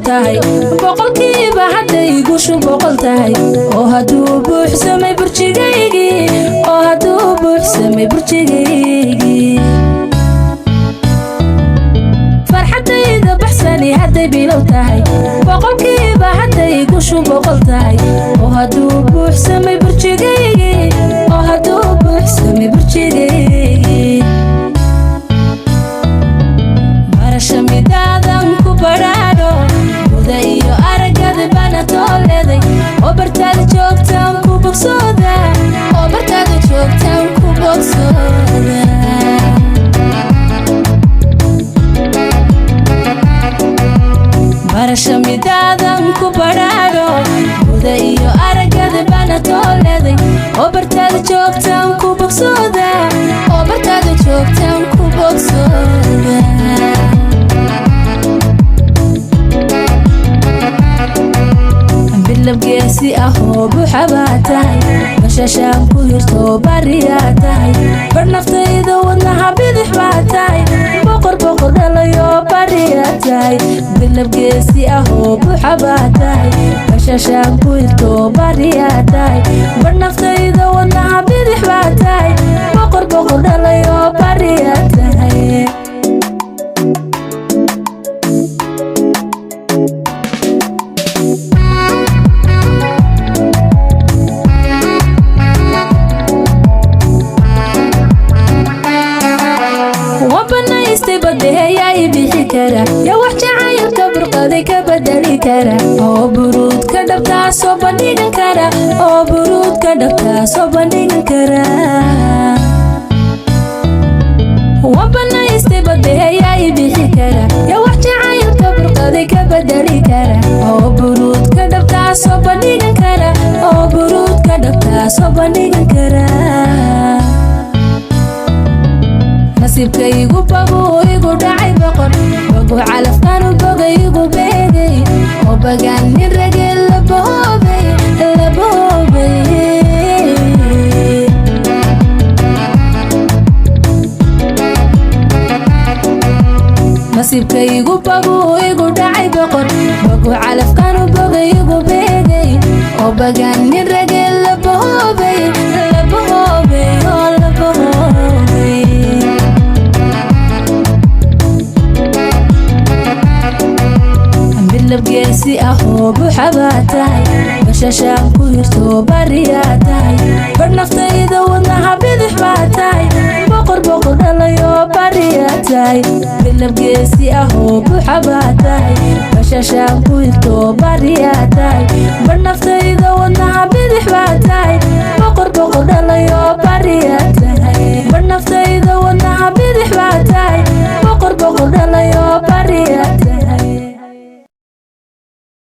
tahay boqolkiiba hadday gushu boqol tahay oo hadduu buuxsamay burjigaygii oo hadduu buuxsamay burjigaygii farxadayda baxsani hadday bilow tahay boqolkiiba hadday gushu boqol tahay oo hadduu buuxsamay burjigaygii oo hadduu buuxsamay burjigaygii barasha midaadan ku badhaadho muda iyo aragada bana tooleeday oo bartaada joogtaan ku bogsooda oo bartaada joogtaan ku bogsooda barasha midaadan ku badhaadho muda iyo aragada bana tooleeday oo bartaada joogtaan ku bogsooda oo bartaada joogtaan ku bogsooda bilabgeesi ah oo buuxa baa tahay bashashaan ku hirto bariyaa tahay bar naftayda wadnaha bidix baa tahay boqor boqor dhalayo bariyaa tahay bilabgeesi ah oo buuxa baa tahay bashashaan ku hirto bariyaa tahay bar naftayda wadnaha bidix baa tahay boqor boqor dhalayo bariyaa tahay يا وحجة كبرقدي كبدلي كرا أو برود كدبتا صوبني كرا أو برود كدبتا صوبني كرا وبنا يستبدي يا يبيحي كرا يا وحجة كبرقدي كبدلي كرا أو برود كدبتا صوبني كرا أو برود كدبتا صوبني كرا نصيبكيغو بابو إيغو داعي بقر بقو علفكانو بقيغو بيغي وبقاني الرجل لبهوبي لبهوبي نصيبكيغو بابو إيغو داعي بقر بقو علفكانو بقيغو بيغي وبقاني الرجل لبهوبي لبهوبي لبهوبي bilabgeesi ah oo buuxa baa tahay bashashaan ku hirto bariyaa tahay bar naftayda wadnaha bidix baa tahay boqor boqor dhalayo bariyaa tahay bilabgeesi ah oo buuxa baa tahay bashashaan ku hirto bariyaa tahay bar naftayda wadnaha bidix baa tahay boqor boqor dhalayo bariyaa tahay bar naftayda wadnaha bidix baa tahay